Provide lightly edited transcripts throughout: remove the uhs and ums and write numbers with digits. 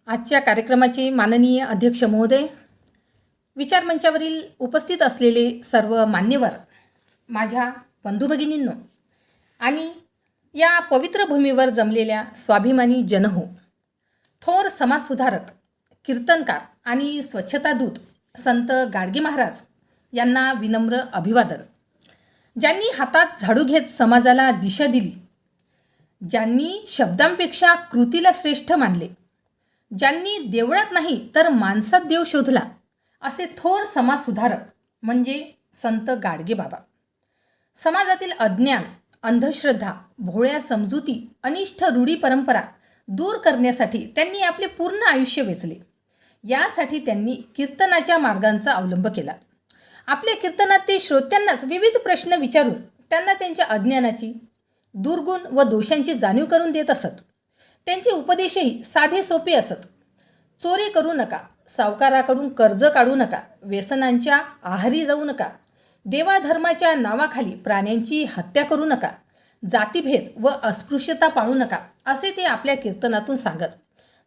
आजच्या कार्यक्रमाचे माननीय अध्यक्ष महोदय, विचारमंचावरील उपस्थित असलेले सर्व मान्यवर, माझ्या बंधुभगिनींनो आणि या पवित्र भूमीवर जमलेल्या स्वाभिमानी जनहो, थोर समाजसुधारक, कीर्तनकार आणि स्वच्छतादूत संत गाडगे महाराज यांना विनम्र अभिवादन. ज्यांनी हातात झाडू घेत समाजाला दिशा दिली, ज्यांनी शब्दांपेक्षा कृतीला श्रेष्ठ मानले, ज्यांनी देवळात नाही तर माणसात देव शोधला, असे थोर समाजसुधारक म्हणजे संत गाडगे बाबा. समाजातील अज्ञान, अंधश्रद्धा, भोळ्या समजुती, अनिष्ट रूढी परंपरा दूर करण्यासाठी त्यांनी आपले पूर्ण आयुष्य वेचले. यासाठी त्यांनी कीर्तनाच्या मार्गांचा अवलंब केला. आपल्या कीर्तनात ते श्रोत्यांनाच विविध प्रश्न विचारून त्यांना त्यांच्या अज्ञानाची, दुर्गुण व दोषांची जाणीव करून देत असत. त्यांचे उपदेशही साधे सोपे असत. चोरी करू नका, सावकाराकडून कर्ज काढू नका, व्यसनांच्या आहारी जाऊ नका, देवाधर्माच्या नावाखाली प्राण्यांची हत्या करू नका, जातीभेद व अस्पृश्यता पाळू नका, असे ते आपल्या कीर्तनातून सांगत.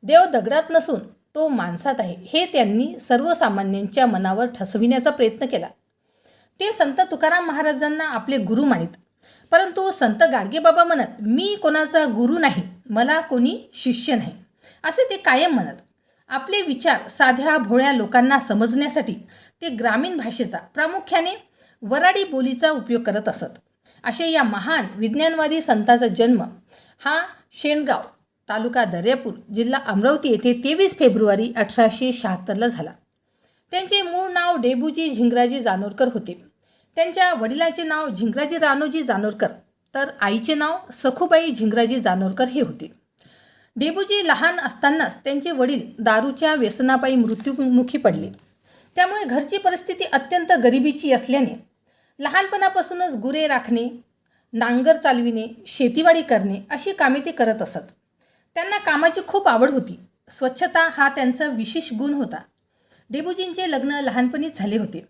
देव दगडात नसून तो माणसात आहे हे त्यांनी सर्वसामान्यांच्या मनावर ठसविण्याचा प्रयत्न केला. ते संत तुकाराम महाराजांना आपले गुरु मानित, परंतु संत गाडगेबाबा म्हणत, मी कोणाचा गुरु नाही, मला कोणी शिष्य नाही, असे ते कायम म्हणत. आपले विचार साध्या भोळ्या लोकांना समजण्यासाठी ते ग्रामीण भाषेचा, प्रामुख्याने वराडी बोलीचा उपयोग करत असत. असे या महान विज्ञानवादी संताचा जन्म हा शेणगाव, तालुका दर्यापूर, जिल्हा अमरावती येथे 23 फेब्रुवारी 1876 झाला. त्यांचे मूळ नाव डेबूजी झिंगराजी जानोरकर होते. त्यांच्या वडिलांचे नाव झिंगराजी रानोजी जानोरकर तर आईचे नाव सखुबाई झिंगराजी जानोरकर हे होते. डेबूजी लहान असतानाच त्यांचे वडील दारूच्या व्यसनापायी मृत्युमुखी पडले. त्यामुळे घरची परिस्थिती अत्यंत गरिबीची असल्याने लहानपणापासूनच गुरे राखणे, नांगर चालविणे, शेतीवाडी करणे अशी कामे ते करत असत. त्यांना कामाची खूप आवड होती. स्वच्छता हा त्यांचा विशेष गुण होता. डेबूजींचे लग्न लहानपणीच झाले होते.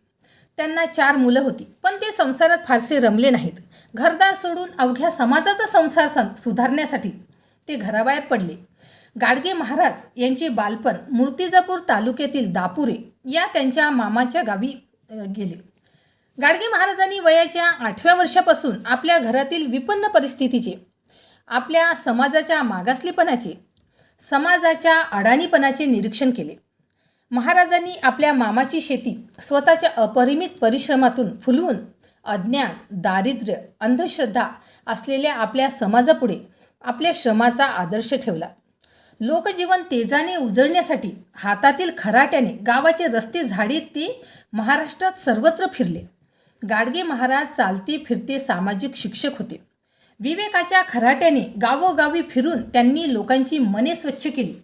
त्यांना 4 मुलं होती, पण ते संसारात फारसे रमले नाहीत. घरदार सोडून अवघ्या समाजाचा संसार सुधारण्यासाठी ते घराबाहेर पडले. गाडगे महाराज यांचे बालपण मूर्तिजापूर तालुक्यातील दापुरे या त्यांच्या मामाच्या गावी गेले. गाडगे महाराजांनी वयाच्या 8व्या वर्षापासून आपल्या घरातील विपन्न परिस्थितीचे, आपल्या समाजाच्या मागासलेपणाचे, समाजाच्या अडाणीपणाचे निरीक्षण केले. महाराजांनी आपल्या मामाची शेती स्वतःच्या अपरिमित परिश्रमातून फुलवून अज्ञान, दारिद्र्य, अंधश्रद्धा असलेल्या आपल्या समाजापुढे आपल्या श्रमाचा आदर्श ठेवला. लोकजीवन तेजाने उजळण्यासाठी हातातील खराट्याने गावाचे रस्ते झाडीत ते महाराष्ट्रात सर्वत्र फिरले. गाडगे महाराज चालते फिरते सामाजिक शिक्षक होते. विवेकाच्या खराट्याने गावोगावी फिरून त्यांनी लोकांची मने स्वच्छ केली.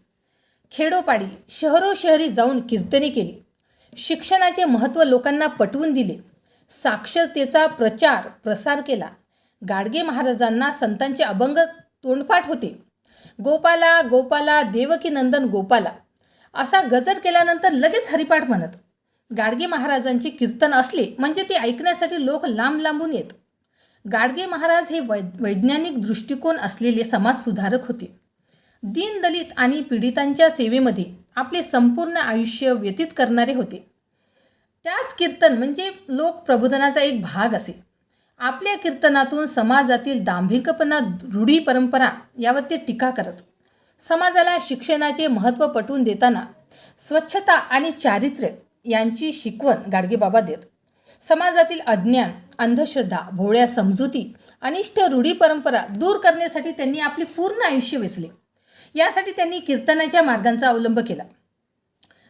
खेडोपाडी, शहरोशहरी जाऊन कीर्तने केली. शिक्षणाचे महत्त्व लोकांना पटवून दिले. साक्षरतेचा प्रचार प्रसार केला. गाडगे महाराजांना संतांचे अभंग तोंडपाठ होते. गोपाला गोपाला देवकी नंदन गोपाला असा गजर केल्यानंतर लगेच हरिपाठ म्हणत. गाडगे महाराजांचे कीर्तन असले म्हणजे ते ऐकण्यासाठी लोक लांब लांबून येत. गाडगे महाराज हे वैज्ञानिक दृष्टिकोन असलेले समाजसुधारक होते. दीनदलित आणि पीडितांच्या सेवेमध्ये आपले संपूर्ण आयुष्य व्यतीत करणारे होते. त्याच कीर्तन म्हणजे लोक प्रबोधनाचा एक भाग असे. आपल्या कीर्तनातून समाजातील दांभिकपणा, रूढी परंपरा यावर ते टीका करत. समाजाला शिक्षणाचे महत्त्व पटवून देताना स्वच्छता आणि चारित्र्य यांची शिकवण गाडगेबाबा देत. समाजातील अज्ञान, अंधश्रद्धा, भोळ्या समजुती, अनिष्ट रूढी परंपरा दूर करण्यासाठी त्यांनी आपले पूर्ण आयुष्य वेचले. यासाठी त्यांनी कीर्तनाच्या मार्गांचा अवलंब केला.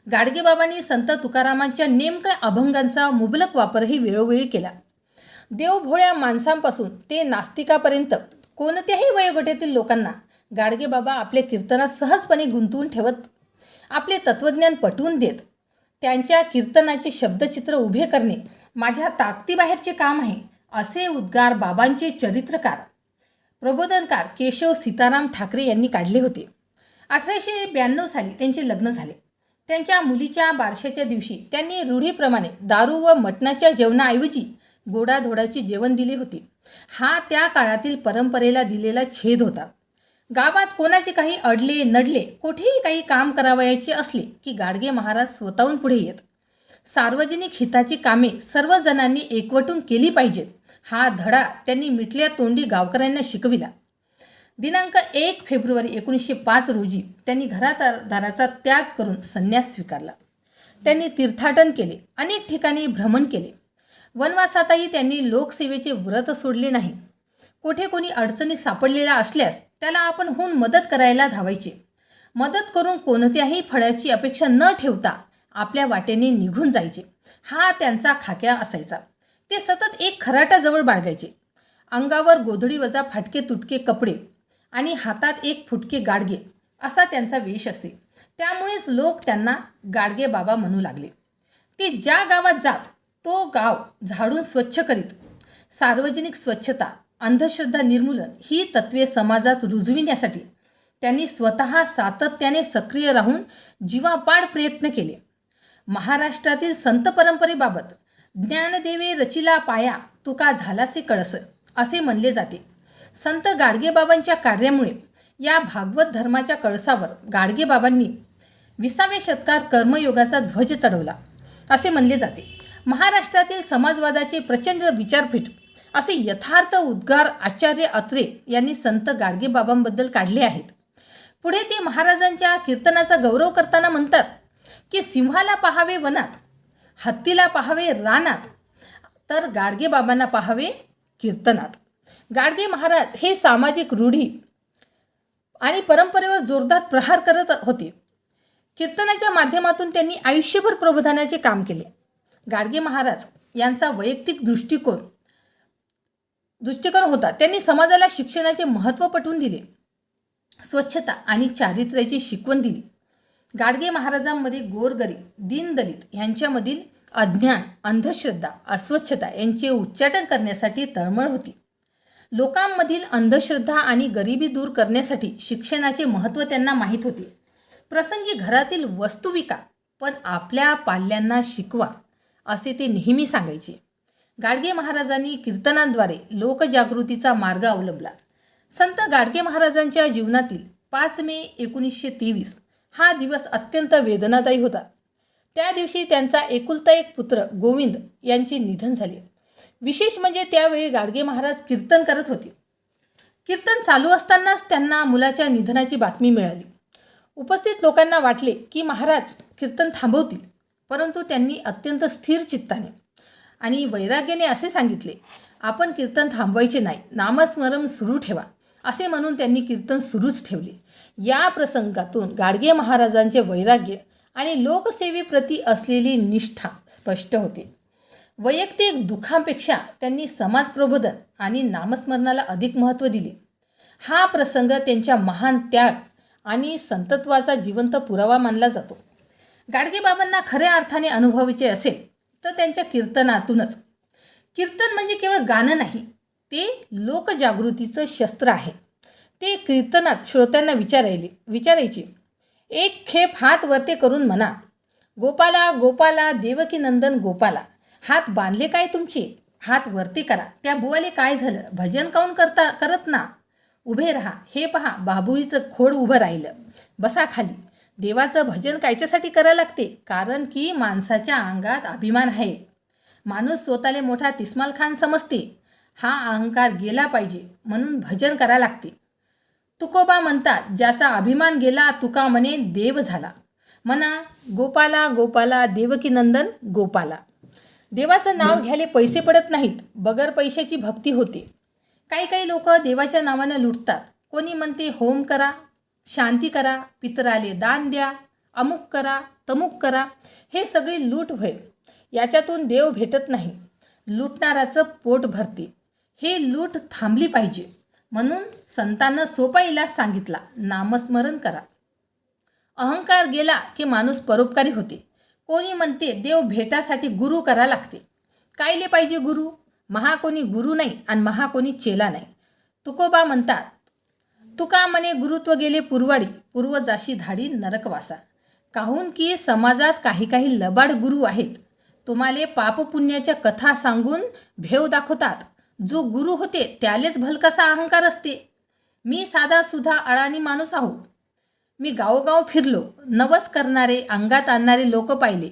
गाडगेबाबांनी संत तुकारामांच्या नेमक्या अभंगांचा मुबलक वापरही वेळोवेळी केला. देवभोळ्या माणसांपासून ते नास्तिकापर्यंत कोणत्याही वयोगटातील लोकांना गाडगेबाबा आपल्या कीर्तनात सहजपणे गुंतवून ठेवत. आपले तत्त्वज्ञान पटवून देत. त्यांच्या कीर्तनाचे शब्दचित्र उभे करणे माझ्या ताकदीबाहेरचे काम आहे, असे उद्गार बाबांचे चरित्रकार, प्रबोधनकार केशव सीताराम ठाकरे यांनी काढले होते. 1892 साली त्यांचे लग्न झाले. त्यांच्या मुलीच्या बारशाच्या दिवशी त्यांनी रूढीप्रमाणे दारू व मटणाच्या जेवणाऐवजी गोडाधोडाचे जेवण दिले होते. हा त्या काळातील परंपरेला दिलेला छेद होता. गावात कोणाचे काही अडले नडले, कुठेही काही काम करावयाचे असले की गाडगे महाराज स्वतःहून पुढे येत. सार्वजनिक हिताची कामे सर्व जणांनी एकवटून केली पाहिजेत, हा धडा त्यांनी मिटल्या तोंडी गावकऱ्यांना शिकविला. दिनांक 1 फेब्रुवारी 1905 रोजी त्यांनी घरादाराचा त्याग करून संन्यास स्वीकारला. त्यांनी तीर्थाटन केले, अनेक ठिकाणी भ्रमण केले. वनवासातही त्यांनी लोकसेवेचे व्रत सोडले नाही. कोठे कोणी अडचणी सापडलेला असल्यास त्याला आपण होऊन मदत करायला धावायचे. मदत करून कोणत्याही फळाची अपेक्षा न ठेवता आपल्या वाटेने निघून जायचे, हा त्यांचा खाक्या असायचा. ते सतत एक खराटाजवळ बाळगायचे. अंगावर गोधडीवजा फाटके तुटके कपडे आणि हातात एक फुटके गाडगे असा त्यांचा वेश असे. त्यामुळेच लोक त्यांना गाडगे बाबा म्हणू लागले. ते ज्या गावात जात तो गाव झाडून स्वच्छ करीत. सार्वजनिक स्वच्छता, अंधश्रद्धा निर्मूलन ही तत्त्वे समाजात रुजविण्यासाठी त्यांनी स्वतः सातत्याने सक्रिय राहून जीवापाड प्रयत्न केले. महाराष्ट्रातील संत परंपरेबाबत ज्ञानदेवे रचिला पाया तुका झालासे कळस असे म्हणले जाते. संत गाडगेबाबांच्या कार्यामुळे या भागवत धर्माच्या कळसावर गाडगेबाबांनी 20व्या शतकात कर्मयोगाचा ध्वज चढवला असे म्हणले जाते. महाराष्ट्रातील समाजवादाचे प्रचंड विचारपीठ असे यथार्थ उद्गार आचार्य अत्रे यांनी संत गाडगेबाबांबद्दल काढले आहेत. पुढे ते महाराजांच्या कीर्तनाचा गौरव करताना म्हणतात की सिंहाला पाहावे वनात, हत्तीला पाहावे रानात, तर गाडगेबाबांना पाहावे कीर्तनात. गाडगे महाराज हे सामाजिक रूढी आणि परंपरेवर जोरदार प्रहार करत होते. कीर्तनाच्या माध्यमातून त्यांनी आयुष्यभर प्रबोधनाचे काम केले. गाडगे महाराज यांचा वैयक्तिक दृष्टिकोन होता. त्यांनी समाजाला शिक्षणाचे महत्त्व पटवून दिले, स्वच्छता आणि चारित्र्याची शिकवण दिली. गाडगे महाराजांमध्ये गोरगरीब, दीनदलित यांच्यामधील अज्ञान, अंधश्रद्धा, अस्वच्छता यांचे उच्चाटन करण्यासाठी तळमळ होती. लोकांमधील अंधश्रद्धा आणि गरिबी दूर करण्यासाठी शिक्षणाचे महत्त्व त्यांना माहीत होते. प्रसंगी घरातील वस्तू विका, पण आपल्या पाल्यांना शिकवा असे ते नेहमी सांगायचे. गाडगे महाराजांनी कीर्तनाद्वारे लोकजागृतीचा मार्ग अवलंबला. संत गाडगे महाराजांच्या जीवनातील 5 मे 1923 हा दिवस अत्यंत वेदनादायी होता. त्या दिवशी त्यांचा एकुलता एक पुत्र गोविंद यांचे निधन झाले. विशेष म्हणजे त्यावेळी गाडगे महाराज कीर्तन करत होते. कीर्तन चालू असतानाच त्यांना मुलाच्या निधनाची बातमी मिळाली. उपस्थित लोकांना वाटले की महाराज कीर्तन थांबवतील, परंतु त्यांनी अत्यंत स्थिर चित्ताने आणि वैराग्याने असे सांगितले, आपण कीर्तन थांबवायचे नाही, नामस्मरण सुरू ठेवा असे म्हणून त्यांनी कीर्तन सुरूच ठेवले. या प्रसंगातून गाडगे महाराजांचे वैराग्य आणि लोकसेवेप्रती असलेली निष्ठा स्पष्ट होते. वैयक्तिक दुःखापेक्षा त्यांनी समाज प्रबोधन आणि नामस्मरणाला अधिक महत्त्व दिले. हा प्रसंग त्यांच्या महान त्याग आणि संतत्वाचा जिवंत पुरावा मानला जातो. गाडगेबाबांना खऱ्या अर्थाने अनुभवायचे असेल तर त्यांच्या कीर्तनातूनच. कीर्तन म्हणजे केवळ गाणं नाही, ते लोकजागृतीचं शस्त्र आहे. ते कीर्तनात श्रोत्यांना विचारायचे, एक खेप हात वरते करून म्हणा, गोपाला गोपाला देवकी नंदन गोपाला. हात बांधले काय तुमचे, हात वरती करा. त्या बुवाले काय झालं, भजन काऊन करत ना, उभे राहा. हे पहा बाबुईचं खोड उभं राहिलं, बसा खाली. देवाचं भजन कायच्यासाठी करायला लागते, कारण की माणसाच्या अंगात अभिमान आहे. माणूस स्वतःला मोठा तिस्माल खान समजते. हा अहंकार गेला पाहिजे म्हणून भजन करायला लागते. तुकोबा म्हणतात, ज्याचा अभिमान गेला तुका म्हणे देव झाला. म्हणा गोपाला गोपाला देवकी नंदन गोपाला. देवाचं नाव घ्यायला पैसे पडत नाहीत, बगर पैशाची भक्ती होते. काही लोक देवाच्या नावानं लुटतात. कोणी म्हणते होम करा, शांती करा, पितराले दान द्या, अमुक करा, तमुक करा. हे सगळी लूट होय. याच्यातून देव भेटत नाही, लुटणाराचं पोट भरते. हे लूट थांबली पाहिजे म्हणून संतांनं सोपा इलाज सांगितला, नामस्मरण करा. अहंकार गेला की माणूस परोपकारी होते. कोणी म्हणते देव भेटासाठी गुरु करा लागते. कायले पाहिजे गुरु, महा कोणी गुरु नाही आणि महा कोणी चेला नाही. तुकोबा म्हणतात, तुका म्हणे गुरुत्व गेले पूर्वाडी, पूर्व जाशी धाडी नरकवासा. काहून की समाजात काही लबाड गुरु आहेत. तुम्हाला पापपुण्याच्या कथा सांगून भेव दाखवतात. जो गुरु होते त्यालेच भलकासा अहंकार असते. मी साधा सुधा अळानी माणूस आहो. मी गावोगाव फिरलो, नवस करणारे अंगात आणणारे लोक पाहिले.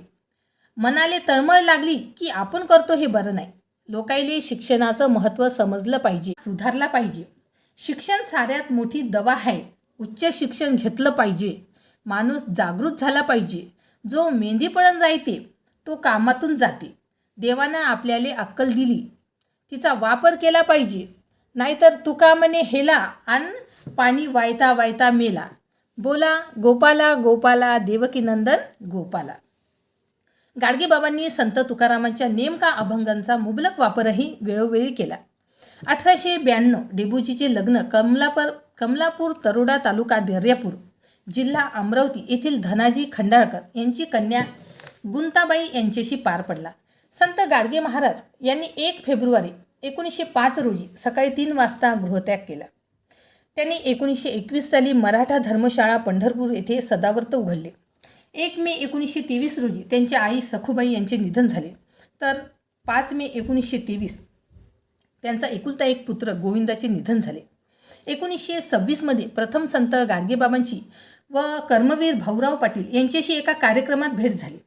मनाले तळमळ लागली की आपण करतो हे बरं नाही. लोकायले शिक्षणाचं महत्त्व समजलं पाहिजे, सुधारला पाहिजे. शिक्षण साऱ्यात मोठी दवा आहे. उच्च शिक्षण घेतलं पाहिजे. माणूस जागृत झाला पाहिजे. जो मेंढीपळून राहते तो कामातून जाते. देवानं आपल्याला अक्कल दिली, तिचा वापर केला पाहिजे. नाहीतर तुका म्हणे हेला आन पाणी वायता वायता मेला. बोला गोपाला गोपाला देवकीनंदन गोपाला. गाडगेबाबांनी संत तुकारामांच्या नेमका अभंगांचा मुबलक वापरही वेळोवेळी केला. 1892 डेबूजीचे लग्न कमलापूर तरोडा तालुका दर्यापूर जिल्हा अमरावती येथील धनाजी खंडाळकर यांची कन्या गुंताबाई यांच्याशी पार पडला. संत गाडगे महाराज यांनी 1 फेब्रुवारी 1905 रोजी सकाळी 3 वाजता गृहत्याग केला. त्यांनी 1921 साली मराठा धर्मशाळा पंढरपूर येथे सदावर्त उघडले. 1 मे 1923 रोजी त्यांच्या आई सखुबाई यांचे निधन झाले. तर 5 मे 1923 त्यांचा एकुलता एक पुत्र गोविंदाचे निधन झाले. 1926 प्रथम संत गाडगेबाबांची व कर्मवीर भाऊराव पाटील यांच्याशी एका कार्यक्रमात भेट झाली.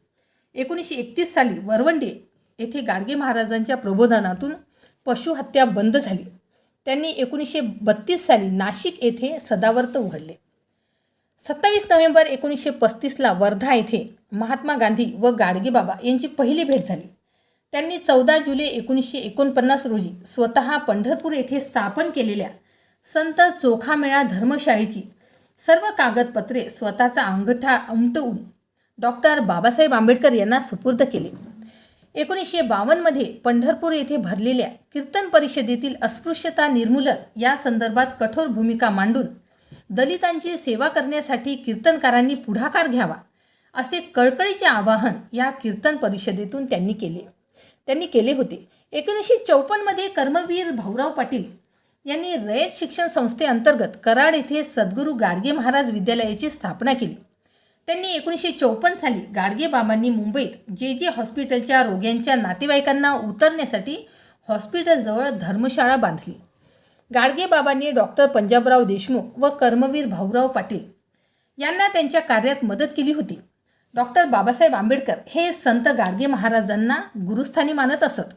1931 साली वरवंडे येथे गाडगे महाराजांच्या प्रबोधनातून पशुहत्या बंद झाली. त्यांनी 1932 साली नाशिक येथे सदावर्त उघडले. 27 नोव्हेंबर 1935 वर्धा येथे महात्मा गांधी व गाडगेबाबा यांची पहिली भेट झाली. त्यांनी 14 जुलै 1949 रोजी स्वतः पंढरपूर येथे स्थापन केलेल्या संत चोखामेळा धर्मशाळेची सर्व कागदपत्रे स्वतःचा अंगठा उमटवून डॉक्टर बाबासाहेब आंबेडकर यांना सुपूर्द केले. 1952 पंढरपूर येथे भरलेल्या कीर्तन परिषदेतील अस्पृश्यता निर्मूलन या संदर्भात कठोर भूमिका मांडून दलितांची सेवा करण्यासाठी कीर्तनकारांनी पुढाकार घ्यावा असे कळकळीचे आवाहन या कीर्तन परिषदेतून त्यांनी केले होते. 1954 कर्मवीर भाऊराव पाटील यांनी रयत शिक्षण संस्थेअंतर्गत कराड येथे सद्गुरू गाडगे महाराज विद्यालयाची स्थापना केली. त्यांनी 1954 साली गाडगेबाबांनी मुंबईत जे हॉस्पिटलच्या रोग्यांच्या नातेवाईकांना उतरण्यासाठी हॉस्पिटलजवळ धर्मशाळा बांधली. गाडगेबाबांनी डॉक्टर पंजाबराव देशमुख व कर्मवीर भाऊराव पाटील यांना त्यांच्या कार्यात मदत केली होती. डॉक्टर बाबासाहेब आंबेडकर हे संत गाडगे महाराजांना गुरुस्थानी मानत असत.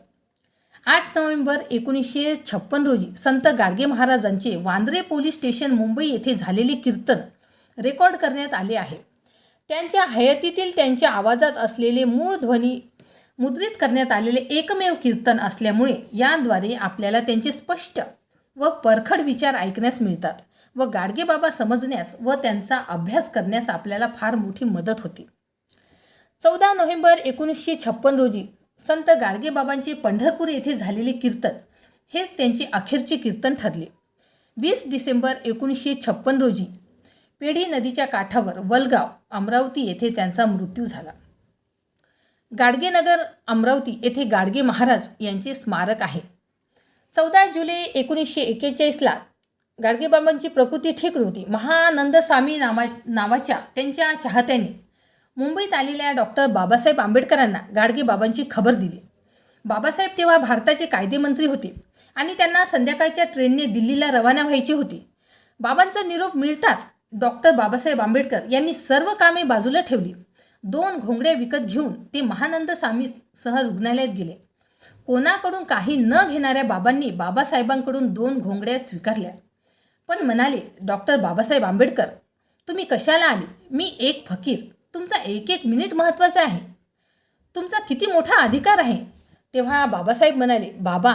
8 नोव्हेंबर 1956 रोजी संत गाडगे महाराजांचे वांद्रे पोलीस स्टेशन मुंबई येथे झालेले कीर्तन रेकॉर्ड करण्यात आले आहे. त्यांच्या हयातीतील त्यांच्या आवाजात असलेले मूळ ध्वनी मुद्रित करण्यात आलेले एकमेव कीर्तन असल्यामुळे याद्वारे आपल्याला त्यांचे स्पष्ट व परखड विचार ऐकण्यास मिळतात व गाडगेबाबा समजण्यास व त्यांचा अभ्यास करण्यास आपल्याला फार मोठी मदत होते. 14 नोव्हेंबर 1956 रोजी संत गाडगेबाबांचे पंढरपूर येथे झालेले कीर्तन हेच त्यांचे अखेरचे कीर्तन ठरले. 20 डिसेंबर 1956 रोजी पेढी नदीच्या काठावर वलगाव अमरावती येथे त्यांचा मृत्यू झाला. गाडगेनगर अमरावती येथे गाडगे महाराज यांचे स्मारक आहे. 14 जुलै 1941 गाडगेबाबांची प्रकृती ठीक नव्हती. महानंद स्वामी नावाच्या त्यांच्या चाहत्यांनी मुंबईत आलेल्या डॉक्टर बाबासाहेब आंबेडकरांना गाडगेबाबांची खबर दिली. बाबासाहेब तेव्हा भारताचे कायदेमंत्री होते आणि त्यांना संध्याकाळच्या ट्रेनने दिल्लीला रवाना व्हायचे होते. बाबांचा निरोप मिळताच डॉक्टर बाबासाहेब आंबेडकर यांनी सर्व कामे बाजूला ठेवली. 2 घोंगड्या विकत घेऊन ते महानंद स्वामीसह रुग्णालयात गेले. कोणाकडून काही न घेणाऱ्या बाबांनी बाबासाहेबांकडून 2 घोंगड्या स्वीकारल्या, पण म्हणाले, डॉक्टर बाबासाहेब आंबेडकर, तुम्ही कशाला आले? मी एक फकीर. तुमचा एक एक मिनिट महत्त्वाचा आहे. तुमचा किती मोठा अधिकार आहे. तेव्हा बाबासाहेब म्हणाले, बाबा,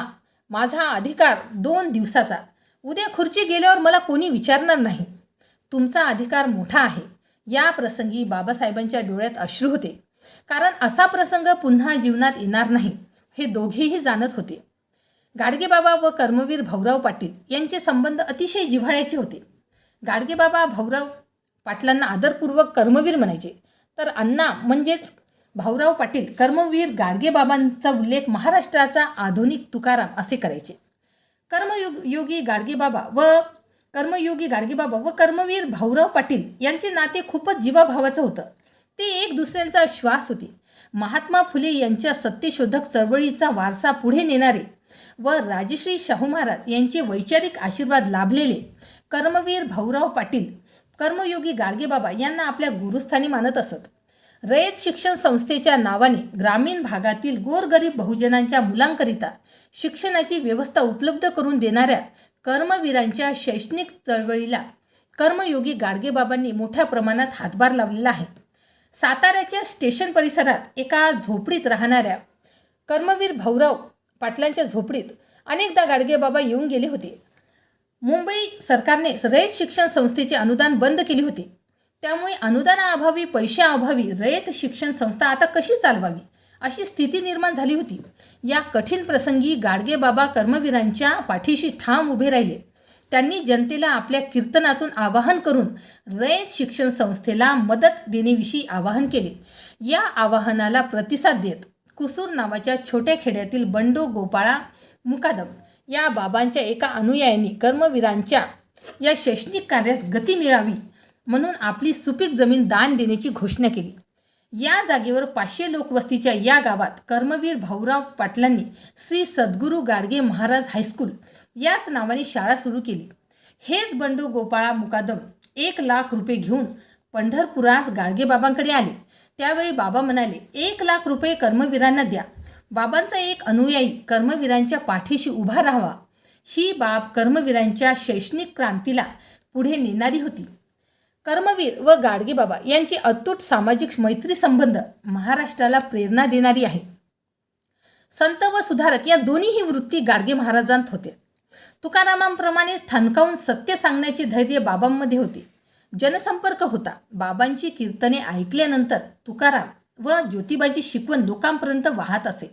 माझा अधिकार 2 दिवसाचा. उद्या खुर्ची गेल्यावर मला कोणी विचारणार नाही. तुमचा अधिकार मोठा आहे. या प्रसंगी बाबासाहेबांच्या डोळ्यात अश्रू होते, कारण असा प्रसंग पुन्हा जीवनात येणार नाही हे दोघेही जाणत होते. गाडगेबाबा व कर्मवीर भाऊराव पाटील यांचे संबंध अतिशय जिव्हाळ्याचे होते. गाडगेबाबा भाऊराव पाटलांना आदरपूर्वक कर्मवीर म्हणायचे, तर अण्णा म्हणजेच भाऊराव पाटील कर्मवीर गाडगेबाबांचा उल्लेख महाराष्ट्राचा आधुनिक तुकाराम असे करायचे. कर्मयोगी गाडगेबाबा व कर्मवीर भाऊराव पाटील यांचे नाते खूपच जीवाभावाचं होतं. ते एक दुसऱ्यांचा श्वास होते. महात्मा फुले यांच्या सत्यशोधक चळवळीचा वारसा पुढे नेणारे व राजश्री शाहू महाराज यांचे वैचारिक आशीर्वाद लाभलेले कर्मवीर भाऊराव पाटील कर्मयोगी गाडगेबाबा यांना आपल्या गुरुस्थानी मानत असत. रयत शिक्षण संस्थेच्या नावाने ग्रामीण भागातील गोरगरीब बहुजनांच्या मुलांकरिता शिक्षणाची व्यवस्था उपलब्ध करून देणाऱ्या कर्मवीरांच्या शैक्षणिक चळवळीला कर्मयोगी गाडगेबाबांनी मोठ्या प्रमाणात हातभार लावलेला आहे. साताऱ्याच्या स्टेशन परिसरात एका झोपडीत राहणाऱ्या कर्मवीर भाऊराव पाटलांच्या झोपडीत अनेकदा गाडगेबाबा येऊन गेले होते. मुंबई सरकारने रयत शिक्षण संस्थेचे अनुदान बंद केले होते. त्यामुळे अनुदानाअभावी पैशाअभावी रयत शिक्षण संस्था आता कशी चालवावी अशी स्थिती निर्माण झाली होती. या कठीण प्रसंगी गाडगेबाबा कर्मवीरांच्या पाठीशी ठाम उभे राहिले. त्यांनी जनतेला आपल्या कीर्तनातून आवाहन करून रयत शिक्षण संस्थेला मदत देण्याविषयी आवाहन केले. या आवाहनाला प्रतिसाद देत कुसूर नावाच्या छोट्या खेड्यातील बंडू गोपाळा मुकादम या बाबांच्या एका अनुयायांनी कर्मवीरांच्या या शैक्षणिक कार्यास गती मिळावी म्हणून आपली सुपीक जमीन दान देण्याची घोषणा केली. या जागेवर 500 लोकवस्तीच्या या गावात कर्मवीर भाऊराव पाटलांनी श्री सद्गुरू गाडगे महाराज हायस्कूल याच नावाने शाळा सुरू केली. हेच बंडू गोपाळा मुकादम 1,00,000 रुपये घेऊन पंढरपुरास गाडगेबाबांकडे आले. त्यावेळी बाबा म्हणाले, 1,00,000 रुपये कर्मवीरांना द्या. बाबांचा एक अनुयायी कर्मवीरांच्या पाठीशी उभा राहावा. ही बाब कर्मवीरांच्या शैक्षणिक क्रांतीला पुढे नेणारी होती. कर्मवीर व गाडगेबाबा यांची अतूट सामाजिक मैत्री संबंध महाराष्ट्राला प्रेरणा देणारी आहे. संत व सुधारक या दोन्हीही वृत्ती गाडगे महाराजांत होते. तुकारामांप्रमाणे ठणकावून सत्य सांगण्याचे धैर्य बाबांमध्ये होते. जनसंपर्क होता. बाबांची कीर्तने ऐकल्यानंतर तुकाराम व ज्योतिबाची शिकवण लोकांपर्यंत वाहत असे.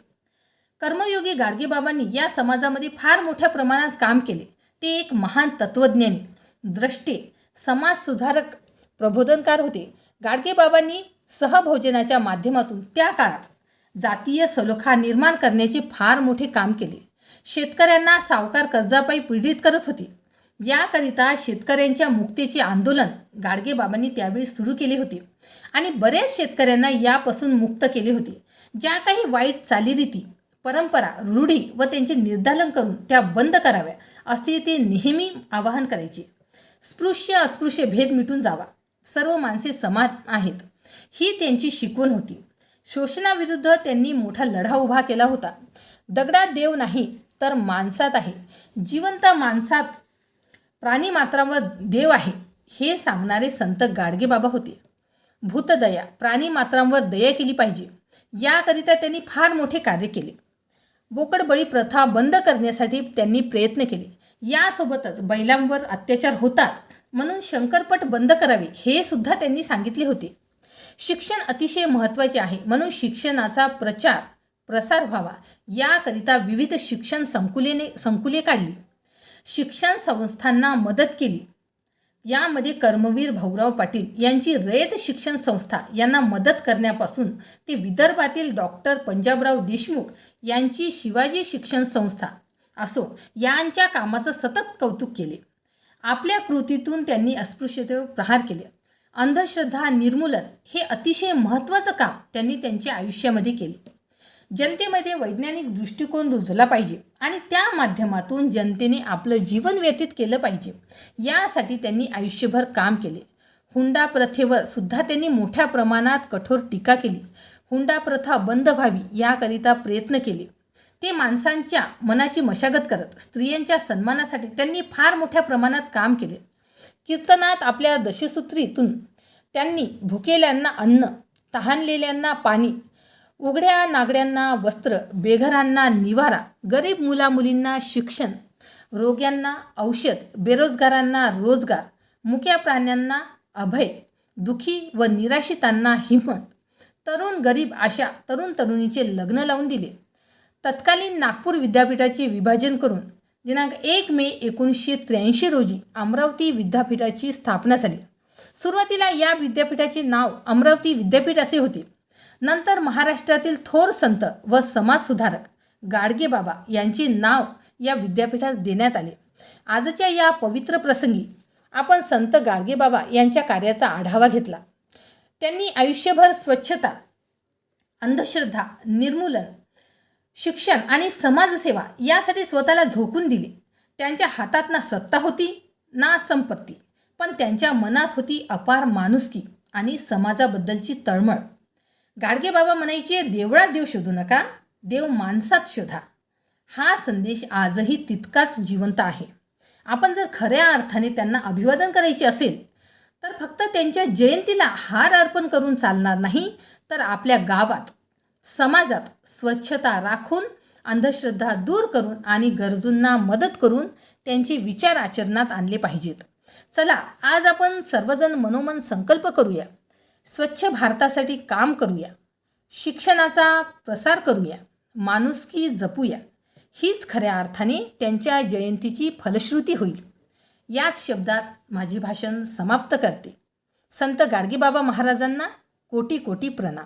कर्मयोगी गाडगेबाबांनी या समाजामध्ये फार मोठ्या प्रमाणात काम केले. ते एक महान तत्त्वज्ञानी, द्रष्टे, समाजसुधारक, प्रबोधनकार होते. गाडगेबाबांनी सहभोजनाच्या माध्यमातून त्या काळात जातीय सलोखा निर्माण करण्याचे फार मोठे काम केले. शेतकऱ्यांना सावकार कर्जापायी पीडित करत होते. याकरिता शेतकऱ्यांच्या मुक्तीचे आंदोलन गाडगेबाबांनी त्यावेळी सुरू केले होते आणि बऱ्याच शेतकऱ्यांना यापासून मुक्त केले होते. ज्या काही वाईट चालीरीती, परंपरा, रूढी व त्यांचे निर्दालन करून त्या बंद कराव्या असे ते नेहमी आवाहन करायचे. स्पृश्य अस्पृश्य भेद मिटून जावा, सर्व माणसे समान आहेत, ही त्यांची शिकवण होती. शोषणाविरुद्ध त्यांनी मोठा लढा उभा केला होता. दगडात देव नाही तर माणसात आहे, जिवंत माणसात प्राणीमात्रांवर देव आहे, हे सांगणारे संत गाडगेबाबा होते. भूतदया, प्राणीमात्रांवर दया केली पाहिजे, याकरिता त्यांनी फार मोठे कार्य केले. बोकडबळी प्रथा बंद करण्यासाठी त्यांनी प्रयत्न केले. यासोबतच बैलांवर अत्याचार होतात म्हणून शंकरपट बंद करावे हे सुद्धा त्यांनी सांगितले होते. शिक्षण अतिशय महत्त्वाचे आहे म्हणून शिक्षणाचा प्रचार प्रसार व्हावा याकरिता विविध शिक्षण संकुले काढली. शिक्षण संस्थांना मदत केली. यामध्ये कर्मवीर भाऊराव पाटील यांची रयत शिक्षण संस्था यांना मदत करण्यापासून ते विदर्भातील डॉक्टर पंजाबराव देशमुख यांची शिवाजी शिक्षण संस्था असो यांच्या कामाचं सतत कौतुक केले. आपल्या कृतीतून त्यांनी अस्पृश्यतेवर प्रहार केले. अंधश्रद्धा निर्मूलन हे अतिशय महत्त्वाचं काम त्यांनी त्यांच्या आयुष्यामध्ये केले. जनतेमध्ये वैज्ञानिक दृष्टिकोन रुजला पाहिजे आणि त्या माध्यमातून जनतेने आपलं जीवन व्यतीत केलं पाहिजे यासाठी त्यांनी आयुष्यभर काम केले. हुंडा प्रथेवर सुद्धा त्यांनी मोठ्या प्रमाणात कठोर टीका केली. हुंडा प्रथा बंद व्हावी याकरिता प्रयत्न केले. ते माणसांच्या मनाची मशागत करत स्त्रियांच्या सन्मानासाठी त्यांनी फार मोठ्या प्रमाणात काम केले. कीर्तनात आपल्या दशसूत्रीतून त्यांनी भुकेल्यांना अन्न, तहानलेल्यांना पाणी, उघड्या नागड्यांना वस्त्र, बेघरांना निवारा, गरीब मुलामुलींना शिक्षण, रोग्यांना औषध, बेरोजगारांना रोजगार, मुक्या प्राण्यांना अभय, दुखी व निराशितांना हिंमत, तरुण गरीब अशा तरुण तरुणीचे लग्न लावून दिले. तत्कालीन नागपूर विद्यापीठाचे विभाजन करून दिनांक 1 मे 1983 रोजी अमरावती विद्यापीठाची स्थापना झाली. सुरुवातीला या विद्यापीठाचे नाव अमरावती विद्यापीठ असे होते. नंतर महाराष्ट्रातील थोर संत व समाजसुधारक गाडगेबाबा यांचे नाव या विद्यापीठास देण्यात आले. आजच्या या पवित्र प्रसंगी आपण संत गाडगेबाबा यांच्या कार्याचा आढावा घेतला. त्यांनी आयुष्यभर स्वच्छता, अंधश्रद्धा निर्मूलन, शिक्षण आणि समाजसेवा यासाठी स्वतःला झोकून दिले. त्यांच्या हातात ना सत्ता होती ना संपत्ती, पण त्यांच्या मनात होती अपार माणुसकी आणि समाजाबद्दलची तळमळ. गाडगेबाबा म्हणायचे, देवळात देव शोधू नका, देव माणसात शोधा. हा संदेश आजही तितकाच जिवंत आहे. आपण जर खऱ्या अर्थाने त्यांना अभिवादन करायचे असेल तर फक्त त्यांच्या जयंतीला हार अर्पण करून चालणार नाही, तर आपल्या गावात, समाजात स्वच्छता राखून, अंधश्रद्धा दूर करून आणि गरजूंना मदत करून त्यांचे विचार आचरणात आणले पाहिजेत. चला, आज आपण सर्वजण मनोमन संकल्प करूया. स्वच्छ भारतासाठी काम करूया, शिक्षणाचा प्रसार करूया, माणुसकी जपूया. हीच खऱ्या अर्थाने त्यांच्या जयंतीची फलश्रुती होईल. याच शब्दात माझे भाषण समाप्त करते. संत गाडगेबाबा महाराजांना कोटी कोटी प्रणाम.